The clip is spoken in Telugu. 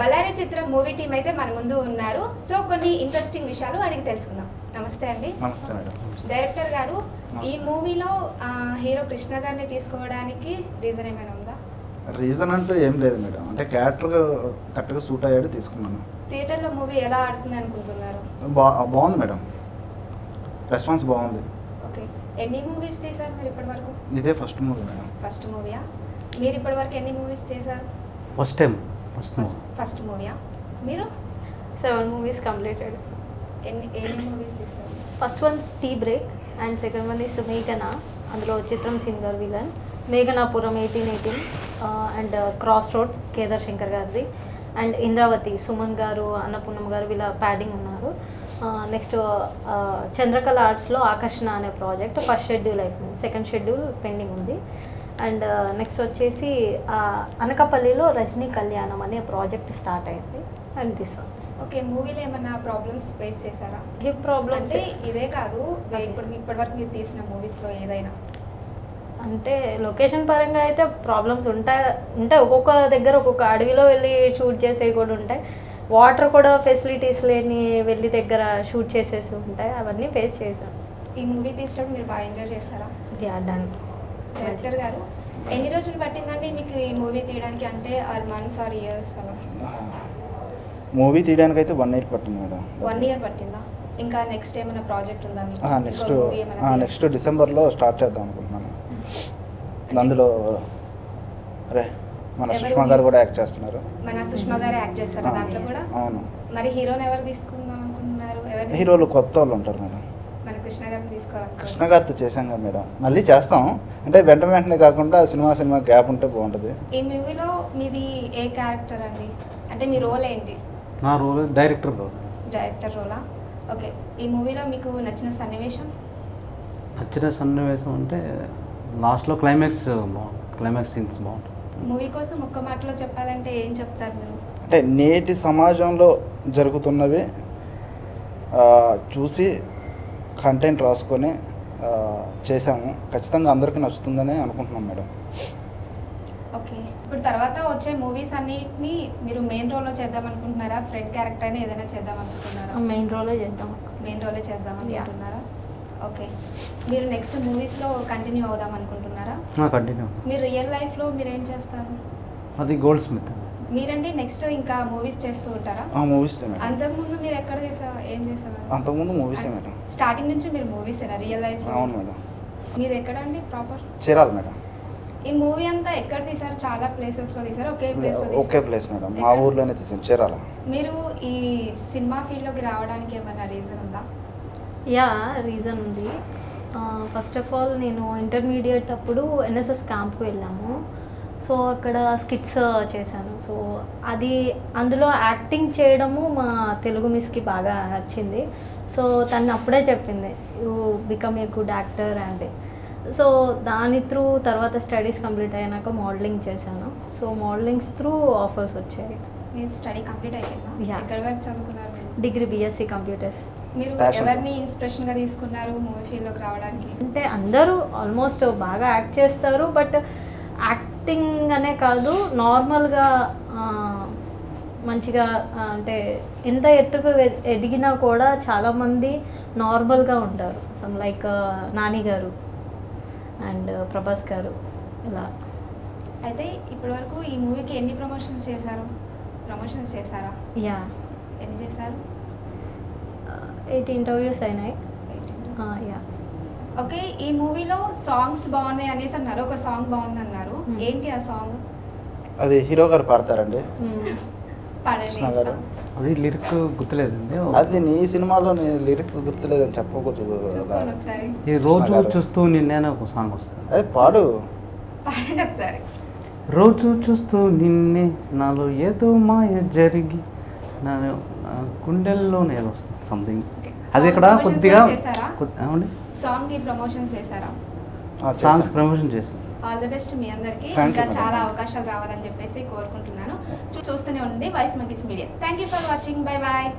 బళ్ళారి చిత్రం మూవీ టీం అయితే మన ముందు ఉన్నారు. సో కొన్ని ఇంట్రెస్టింగ్ విషయాలు అడిగి తెలుసుకుందాం. నమస్తే అండి. నమస్తే మేడం. డైరెక్టర్ గారు, ఈ మూవీలో హీరో కృష్ణ గారిని తీసుకోవడానికి రీజన్ ఏమైనా ఉందా? రీజన్ అంటూ ఏం లేదు మేడం, అంటే క్యారెక్టర్ కరెక్ట్గా సూట్ అయ్యాడు తీసుకున్నాను. థియేటర్లో మూవీ ఎలా ఆడుతుంది అనుకుంటున్నారు? బాగుంది మేడం, రెస్పాన్స్ బాగుంది. ఓకే, ఎన్ని మూవీస్ తీశారు మీరు ఇప్పటి వరకు? ఇదే ఫస్ట్ మూవీ మేడం. ఫస్ట్ మూవీయా? మీరు ఇప్పటి వరకు ఎన్ని మూవీస్ చేశారు? ఫస్ట్ టైం ఫస్ట్ మూవీయా? మీరు 7 movies completed. ఎన్ని మూవీస్ తీశారు? First one Tea Break and second one is Meghana. అందులో చిత్రం singer villain Meghanapuram 1818 and cross road Kedar Shankar గారిది అండ్ ఇంద్రావతి సుమన్ గారు అన్నపూర్ణమ్మ గారు వీళ్ళ ప్యాడింగ్ ఉన్నారు. నెక్స్ట్ చంద్రకళ ఆర్ట్స్లో ఆకర్షణ అనే ప్రాజెక్ట్ ఫస్ట్ షెడ్యూల్ అయిపోయింది, సెకండ్ షెడ్యూల్ పెండింగ్ ఉంది. అండ్ నెక్స్ట్ వచ్చేసి అనకాపల్లిలో రజనీ కళ్యాణం అనే ప్రాజెక్ట్ స్టార్ట్ అయింది అండ్ దిస్ వన్. ఓకే, మూవీలో ఏమన్నా ప్రాబ్లమ్స్ ఫేస్ చేశారా? హిప్ ప్రాబ్లమ్స్ అంటే ఇదే కాదు, ఇప్పటివరకు మీరు తీసిన మూవీస్లో ఏదైనా అంటే లొకేషన్ పరంగా అయితే ప్రాబ్లమ్స్ ఉంటాయి ఒక్కొక్క దగ్గర ఒక్కొక్క అడవిలో వెళ్ళి షూట్ చేసేవి కూడా ఉంటాయి, వాటర్ కూడా ఫెసిలిటీస్ లేని వెళ్ళి దగ్గర షూట్ చేసేసి ఉంటాయి, అవన్నీ ఫేస్ చేశాను. ఈ మూవీ తీసినప్పుడు మీరు బాగా ఎంజాయ్ చేశారా? Yeah done. డైరెక్టర్ గారు, ఎన్ని రోజులు పట్టిందండి మీకు ఈ మూవీ తీయడానికి? అంటే ఆర్ మంత్స్ ఆర్ ఇయర్స్ అలా? మూవీ తీయడానికి అయితే 1 year పట్టింది మేడం. 1 year పట్టిందా? ఇంకా నెక్స్ట్ ఏమైనా ప్రాజెక్ట్ ఉందా మీకు? నెక్స్ట్ డిసెంబర్లో స్టార్ట్ చేద్దాం అనుకుంటున్నాను. అందులో అరే మన సుష్మా గారు కూడా యాక్ట్ చేస్తున్నారు. మన సుష్మా గారు యాక్ట్ చేస్తారా దాంట్లో కూడా? అవును. మరి హీరోని ఎవరు తీసుకుందాం అనుకుంటున్నారు? హీరోలు కొత్త వాళ్ళు ఉంటారు మేడం. మన కృష్ణ గారిని తీసుకోవాలి. కృష్ణ గారితో చేశాం కదా మేడం, మళ్ళీ చేస్తాం. అంటే వెంటనే కాకుండా సినిమా గ్యాప్ ఉంటే బాగుంటుంది. ఈ మూవీలో మీది ఏ క్యారెక్టర్ అండి? అంటే మీ రోల్ ఏంటి? నా రోల్ డైరెక్టర్ రోల్. డైరెక్టర్ రోలా? ఓకే, ఈ మూవీలో మీకు నచ్చిన సన్నివేశం? నచ్చిన సన్నివేశం అంటే లాస్ట్లో క్లైమాక్స్ సీన్స్ బాగుంటుంది. మూవీ కోసం ఒక్క మాటలో చెప్పాలంటే ఏం చెప్తారు మీరు? అంటే నేటి సమాజంలో జరుగుతున్నవి చూసి కంటెంట్ రాసుకొని చేసాము. ఖచ్చితంగా అందరికీ నచ్చుతుందని అనుకుంటున్నాం మేడం. ఓకే, ఇప్పుడు తర్వాత వచ్చే మూవీస్ అన్నిటిని మీరు మెయిన్ రోల్లో చేద్దాం అనుకుంటున్నారా? ఫ్రెండ్ క్యారెక్టర్ అయినా ఏదైనా చేద్దాం అనుకుంటున్నారా? మెయిన్ రోలే చేద్దాం. మెయిన్ రోలే చేద్దాం అనుకుంటున్నారా? ఓకే, మీరు నెక్స్ట్ మూవీస్లో కంటిన్యూ అవుదాం అనుకుంటున్నారా? కంటిన్యూ. మీరు రియల్ లైఫ్లో మీరు ఏం చేస్తారు? అది గోల్డ్ స్మిత్. మీరండి నెక్స్ట్ ఇంకా మూవీస్ చేస్తూ ఉంటారా? మూవీస్. అంతకుముందు మీరు ఎక్కడ ఏం చేసేవారు? అంతకుముందు మూవీసే మేడం. స్టార్టింగ్ నుంచి మీరు మూవీసేనా రియల్ లైఫ్? అవును మేడం. మీది ఎక్కడ అండి ప్రాపర్? చీరాల మేడం. ఈ మూవీ అంతా ఎక్కడ తీసారు? చాలా ప్లేసెస్లో తీసారు? ఒకే ప్లేస్ మేడం, మా ఊర్లోనే తీసాను, చీరాల. మీరు ఈ సినిమా ఫీల్డ్లోకి రావడానికి ఏమన్నా రీజన్ ఉందా? యా, రీజన్ ఉంది. ఫస్ట్ ఆఫ్ ఆల్ నేను ఇంటర్మీడియట్ అప్పుడు ఎన్ఎస్ఎస్ క్యాంప్కి వెళ్ళాము. సో అక్కడ స్కిట్స్ చేశాను. సో అందులో యాక్టింగ్ చేయడము మా తెలుగు మిస్కి బాగా నచ్చింది. సో తను అప్పుడే చెప్పింది, you become a good actor and so దాని త్రూ తర్వాత స్టడీస్ కంప్లీట్ అయినాక మోడలింగ్ చేశాను. సో మోడలింగ్స్ త్రూ ఆఫర్స్ వచ్చాయి. మీ స్టడీ కంప్లీట్ అయిపోయిందా? ఎక్కడి వరకు చదువుకున్నారు? Degree BSc computers. మీరు ఎవరిని ఇన్స్పిరేషన్గా తీసుకున్నారు మూవీ ఫీల్డ్లోకి రావడానికి? అంటే అందరూ ఆల్మోస్ట్ బాగా యాక్ట్ చేస్తారు, బట్ యాక్టింగ్ అనే కాదు, నార్మల్గా మంచిగా అంటే ఎంత ఎత్తుకు ఎదిగినా కూడా చాలామంది నార్మల్గా ఉంటారు. సమ్ లైక్ నాని గారు అండ్ ప్రభాస్ గారు ఇలా. అయితే ఇప్పటివరకు ఈ మూవీకి ఎన్ని ప్రమోషన్స్ చేశారా? యా, ఎన్ని చేశారు? 8 ఇంటర్వ్యూస్ అయినాయి. యా. ఓకే, ఈ మూవీలో సాంగ్స్ బాగున్నాయి అనేసి అన్నారు. ఒక సాంగ్ బాగుంది అన్నారు, ఏంటి ఆ సాంగ్? అది హీరో గారు పాడతారండి. పాడండి. అది లిరిక్ గుర్తులేదండి. అది నీ సినిమాలో లిరిక్ గుర్తులేదని చెప్పకూడదు. ఈ రోజు చూస్తూ నిన్నే ఒక సాంగ్ వస్తుంది, అది పాడండి ఒకసారి. రోజు చూస్తూ నిన్నే నాలో ఏదో మాయ జరిగి నా గుండెల్లో నేను వస్తుంది సంథింగ్. అది ఇక్కడ కొద్దిగా సాంగ్ ప్రమోషన్స్ చేశారా? సాంగ్స్ ప్రమోషన్ చేశాను. ఆల్ ది బెస్ట్ మీ అందరికీ. ఇంకా చాలా అవకాశాలు రావాలని చెప్పేసి కోరుకుంటున్నాను. చూస్తూనే ఉండండి voice monkeys media. Thank you for watching. Bye bye.